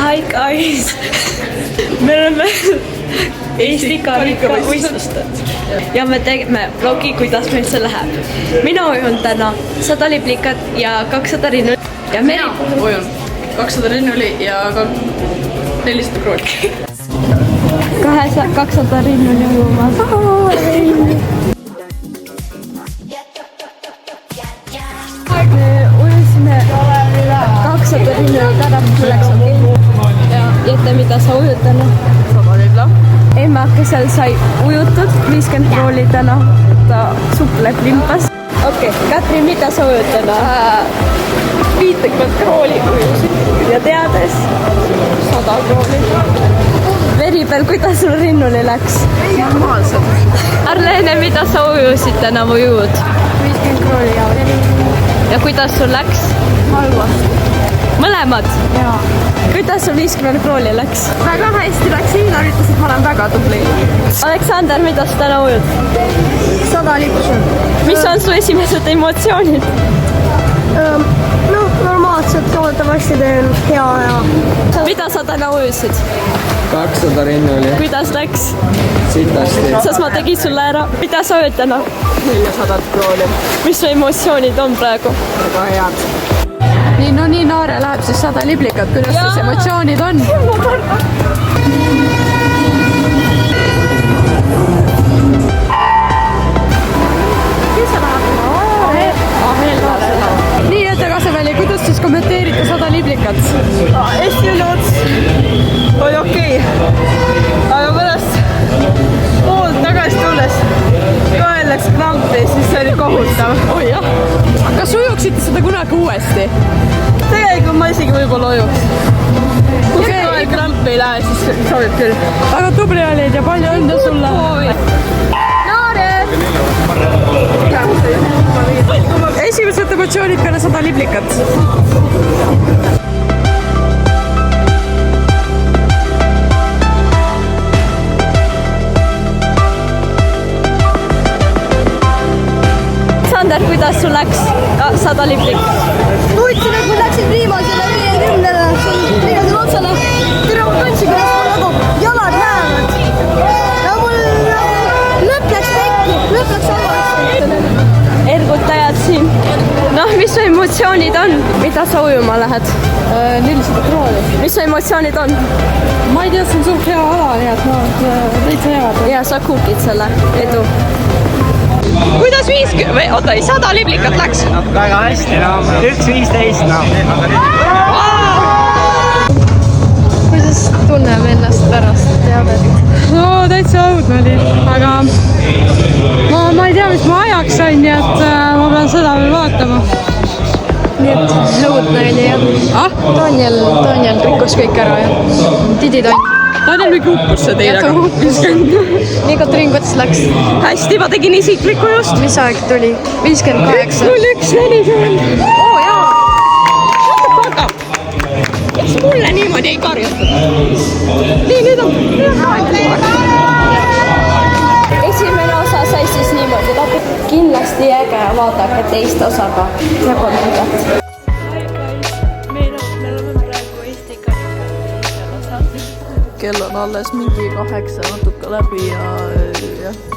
Hi guys! Me oleme Eesti karikavõistlustel ja me teeme vlogi, kuidas meil see läheb. Mina ujun täna 100 liblikat ja 200 rinnuli. Ja mina ujun 200 rinnuli ja 400 krooni. 200 rinnuli ujumas. Ujusime 200 rinnuli täna, milleks on kell. Jette, mida sa ujud täna? 100 libla. Emmake seal sai ujutud 50 krooli täna, ta supleb limpas. Okei, Katrin, mida sa ujud täna? 50 krooli ujusid ja teades 100 krooli. Veri peal, kuidas sul rinnuli läks? Normaalselt. Arlene, mida sa ujusid täna või ujud? 50 krooli ja kuidas sul läks? halvasti. Mõlemad? Jaa. Kuidas sul 50 krooli läks? Väga hästi läks, Hiina ütles, et ma olen väga tubli. Aleksander, mida sa täna ujud? 100 lipsu. Mis on su esimesed emotsioonid? No, normaalselt loodetavasti teen hea aja. Mida sa täna ujusid? 200 rinnuli. Kuidas läks? Sitasti. Sest ma tegin sulle ära. Mida sa ujud täna? 400 krooli. Mis su emotsioonid on praegu? Väga head. Nii noore läheb siis 100 liblikat, kuidas siis emotsioonid on? Nii, Ette Kaseväli, kuidas siis kommenteerite 100 liblikat? Esimene ots oli okei. Aga pärast poolt tagasi tulles kael läks krampi, siis see oli kohutav. Oh jah. Kas ujuksite seda kunagi uuesti? Tegelikult ma isegi võib-olla ujuks. Kui kael krampi ei lähe, siis sobib küll. Väga tubli olid ja palju õnne sulle! Esimesed emotsioonid peale 100 liblikat. Sander, kuidas sul läks 100 liblikat? Tundsin, et ma läksin viimasele 50-le, viimasele otsale. Tere, ma tundsin, kuidas mul nagu jalad lähevad. Ja mul lõpp läks pekki, lõpp läks halvasti. Ergutajad siin. Noh, mis su emotsioonid on? Mida sa ujuma lähed? 400 krooni. Mis su emotsioonid on? Ma ei tea, see on suht hea ala, nii et täitsa head. Ja sa kuukid selle edu. Kuidas 100 liblikat läks? Väga hästi, 1.15. Kuidas tunneb ennast pärast teadet? No täitsa õudne oli, aga ma ei tea, mis ma ajaks sain, nii et ma pean seda veel vaatama. Nii et õudne oli jah. Daniel rikkus kõik ära ja Daniel mingi uppusse teile. Nii Katrin, kuidas läks? Hästi, ma tegin isiklikku just. Mis aeg tuli? 58. 01.40. Oo jaa. Shut the fuck up. Miks mulle niimoodi ei karjutada? Nii, nüüd on. Esimene osa sai siis niimoodi. Kindlasti äge, vaadake teist osaga ja kommentat. Kell on alles mingi 8 natuke läbi ja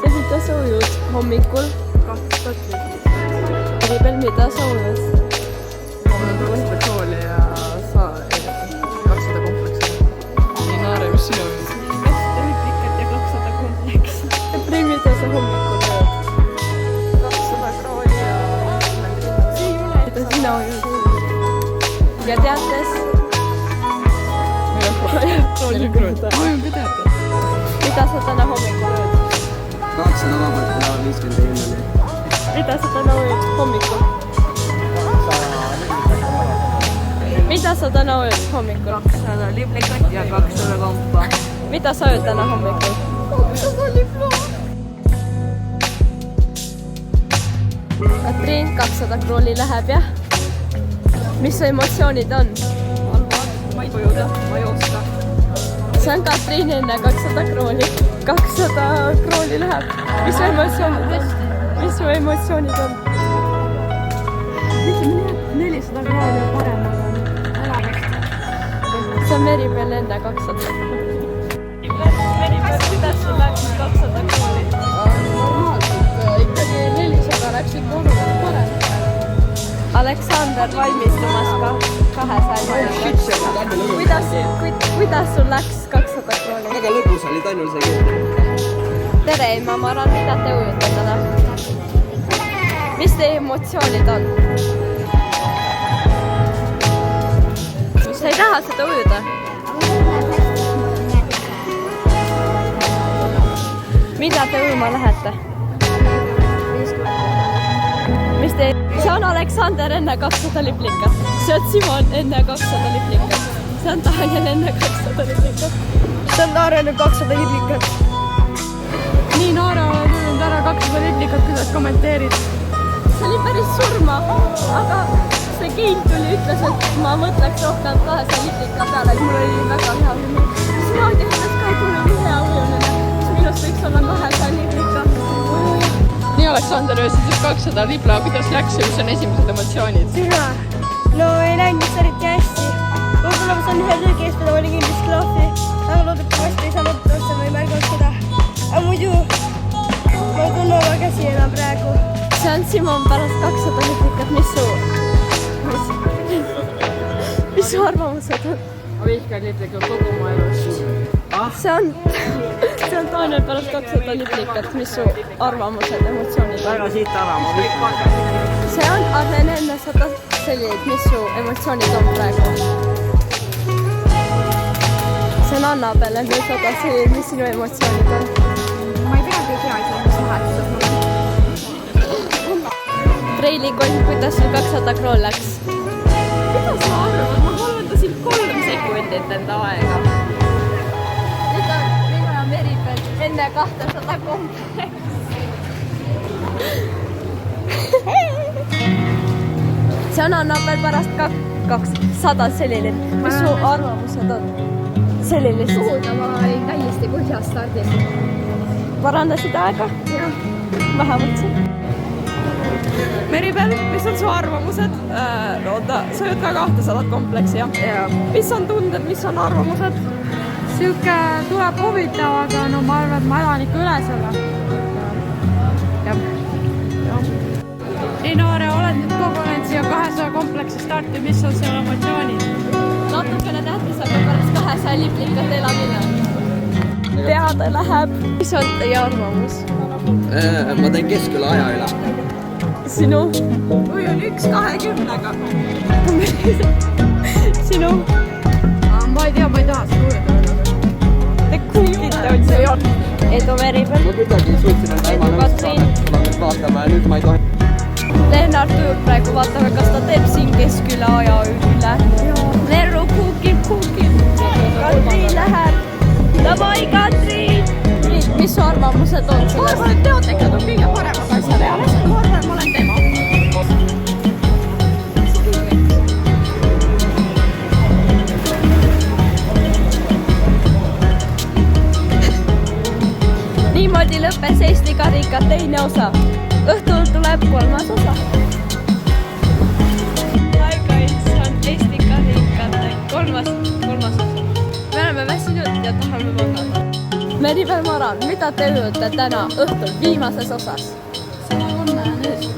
Mida sa ujud hommikul? 200 Ribel, mida sa ujud? komplekse kooli ja 200 kompleksi. Nii naare, mis sinu ujud? 200 liblikat ja 200 kompleks. Mida sa hommikul ujud? 200 krooni ja Mida sina ujud? Ja teates? krooni. Ma ujun ka teada. Mida sa täna hommikul ujud? 200 vabalt ja 50 rinnuli. Mida sa täna ujud hommikul? Mida sa täna ujud hommikul? 200 liblikat ja 200 kompa. Mida sa ujud täna hommikul? 200 liblikat. Katrin, 200 krooli läheb, jah? Mis su emotsioonid on? Ma ei ujuda, ma ei oska. See on Katrin enne 200 krooli. 200 krooli läheb. Mis su emotsioonid on? Mis su emotsioonid on? 400 krooni on parem, aga elab hästi. See on Meribel enne 200? Meribel, kuidas sul läks 200 krooli? Normaalselt, ikkagi 400 läks ikka oluliselt parem. Aleksander valmistumas ka 200. Kuidas sul läks 200 krooli? Väga lõbus oli Tannul see kõik. Tere, Emma Maran, mida te ujute täna? Mis teie emotsioonid on? Sa ei taha seda ujuda? Mida te ujuma lähete? Mis te... See on Aleksander enne 200 liplikat. See on Simon enne 200 liplikat. See on Daniel enne 200 liplikat. See on Naare enne 200 liplikat. Nii Naare olen tulnud ära 200 liplikat, kuidas kommenteerid? See oli päris surma, aga see Kein tuli, ütles, et ma mõtleks rohkem 200 liplika peale, et mul oli väga hea ujumine. Siis Naadi ütles ka, et mul oli hea ujumine. Siis minust võiks olla 200 liplika. Nii Aleksander öösid 200 lipla, kuidas läks ja mis on esimesed emotsioonid? Türa. No ei läinud vist eriti hästi. Võib-olla ma saan ühe lõõgi eest, ma olin kindlasti klahvi. Aga loodetavasti ei saanud tõsta, ma ei märganud seda. Aga muidu ma ei tunne oma käsi enam praegu. See on Simon pärast 200 liplikat, mis su arvamused on? Ma vihkan liplikat kogu mu elust. See on Daniel pärast 200 liplikat, mis su arvamused, emotsioonid on? Väga siit ära, ma vihkan. See on Arlen enne 100 selliseid, mis su emotsioonid on praegu? See on Annabel enne 100 selliseid, mis sinu emotsioonid on? Ma ei tea, mis vahetused mul. Reili Konn, kuidas sul 200 kroon läks? Kuidas sa arvad? Ma vallandasin 3 sekundit enda aega. Nüüd on minu ja Meribel enne 200 kompleks. See on Annabel pärast 200 selline. Mis su arvamused on? Selline. Ma olin täiesti põhjas stardis. Parandasid aega? Jah. Vähemalt see. Meribel, mis on su arvamused? Oota, sa jõud ka 200 kompleksi, jah? Jah. Mis on tunded, mis on arvamused? Siuke tuleb huvitav, aga no ma arvan, et ma elan ikka üle selle. Nii Naare, oled nüüd kogunenud siia 200 kompleksi starti, mis on seal emotsioonid? Natukene tähtis, aga pärast 200 liplikat elamine. Teada läheb. Mis on teie arvamus? Ma teen kesküla aja üle. Sinu? Või on 1:20-ga? Sinu? Ma ei tea, ma ei taha seda ujada. Te kuulite on see joon. Edu Meribel. Ma kuidagi suutsin enda ema nõuks saada, et ma nüüd vaatama ja nüüd ma ei tohi. Lennart ujub praegu, vaatame, kas ta teeb siin kesküla aja üle. Lerru kuukib. Katriin läheb. Davai, Katriin! Mis su arvamused on sellest? Ma arvan, et teotekad on kõige paremad asjad ja ma arvan, et ma olen tema. Niimoodi lõppes Eesti karika teine osa. Õhtul tuleb 3. osa. Hi guys, see on Eesti karika 3. osa. Me oleme väsinud ja tahame magada. Meribel Maran, mida te ujute täna õhtul viimases osas? Sama tunne on ees.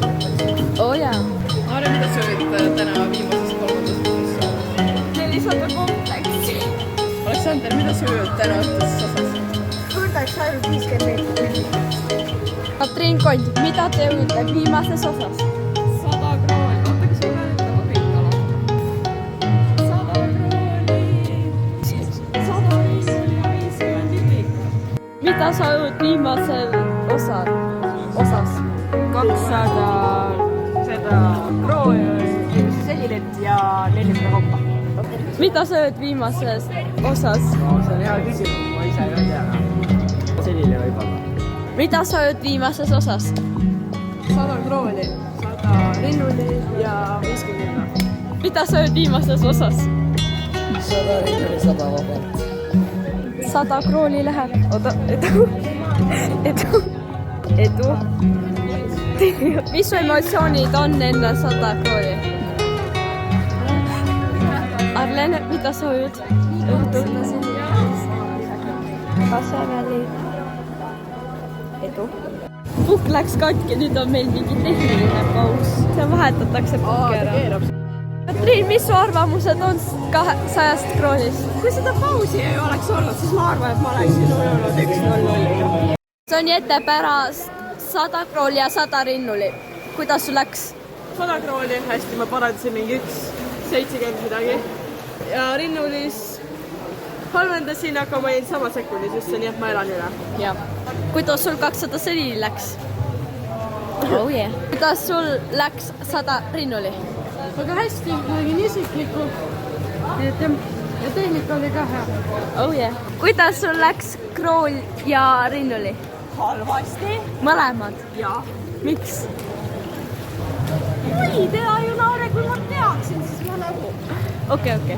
Oo jaa. Naare, mida sa olid täna viimases 3. osas? 400 kompleksi. Aleksander, mida sa olid täna õhtuses osas? Võrdaks ainult 50 meetrit. Katriin Konn, mida te ujute viimases osas? 100 krooni. Oota, kas ma pean ütlema kõik ala? 100 krooni. 150 liplikat. Mida sa ujud viimasel osas? 200 seda krooni, selilet ja 400 kompa. Mida sa ujud viimases osas? See on hea küsimus, ma ise ei tea. Selline võib-olla. Mida sa ujud viimases osas? 100 krooni, 100 rinnuli ja 50 linna. Mida sa ujud viimases osas? 100 rinnuli, 100 vabalt. 100 krooni läheb. Oota, edu. Mis su emotsioonid on enne 100 krooni? Helen, mida soovid õhtul? Kaseväli. Edu. Pukk läks katki, nüüd on meil mingi tehniline paus. See vahetatakse pukki ära. Katriin, mis su arvamused on 200 kroonist? Kui seda pausi ei oleks olnud, siis ma arvan, et ma oleksin ujunud 1-0. See on jätte pärast 100 krooli ja 100 rinnuli. Kuidas sul läks? 100 krooli, hästi, ma parandasin mingi 1.70 midagi. Ja rinnulis halvendasin, aga ma jäin sama sekundis just see, nii et ma elan üle. Jah. Kuidas sul 200 seni läks? Oh yeah. Kuidas sul läks 100 rinnuli? Aga hästi, ma tegin isiklikku. Ja tehnika oli ka hea. Oh yeah. Kuidas sul läks krool ja rinnuli? Halvasti. Mõlemad? Jaa. Miks? Ma ei tea ju, Laure, kui ma teaksin, siis ma nagu... Okei.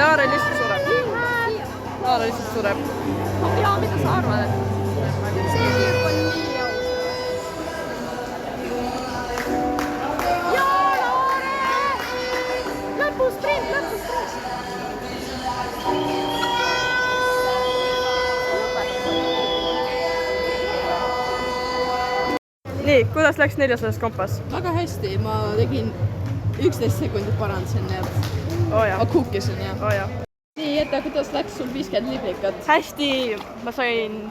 Laure lihtsalt sureb. Laure lihtsalt sureb. Ja mida sa arvad? see tüüp on nii aus. Jaa, Laure! Lõpusprint! Nii, kuidas läks 400 kompas? Väga hästi, ma tegin 11 sekundit parandasin, nii et Oo jah. ma kukkisin ja. Oo jah. Nii, Jette, kuidas läks sul 50 liblikat? Hästi, ma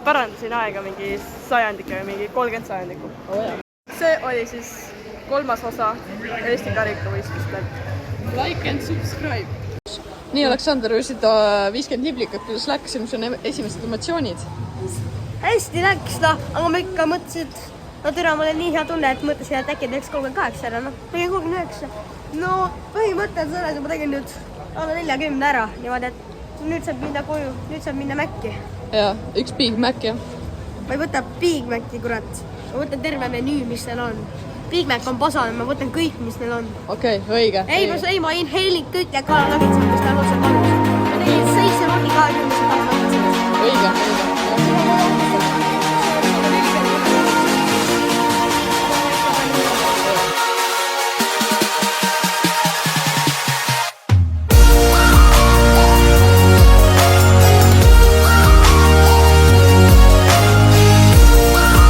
parandasin aega mingi sajandikku ja mingi 30 sajandikku. Oo jah. See oli siis 3. osa Eesti karikavõistlustel. Like and subscribe. Nii, Aleksander, võisid 50 liblikat, kuidas läks ja mis on esimesed emotsioonid? hästi läks, aga ma ikka mõtlesin, et türa, mul on nii hea tunne, et mõtlesin, et äkki teeks 38 ära, tegin 39. No põhimõte on selles, et ma tegin nüüd alla 40 ära, niimoodi, et nüüd saab minna koju, nüüd saab minna Mäkki. Jaa, üks Big Mac, jah. Ma ei võta Big Maci, kurat. Ma võtan terve menüü, mis seal on. Big Mac on pasane, ma võtan kõik, mis neil on. Okei, õige. Ma inheelin kõike kalanagitsid, mis tal on seal talus. Ma tegin 7 roti 20 õige.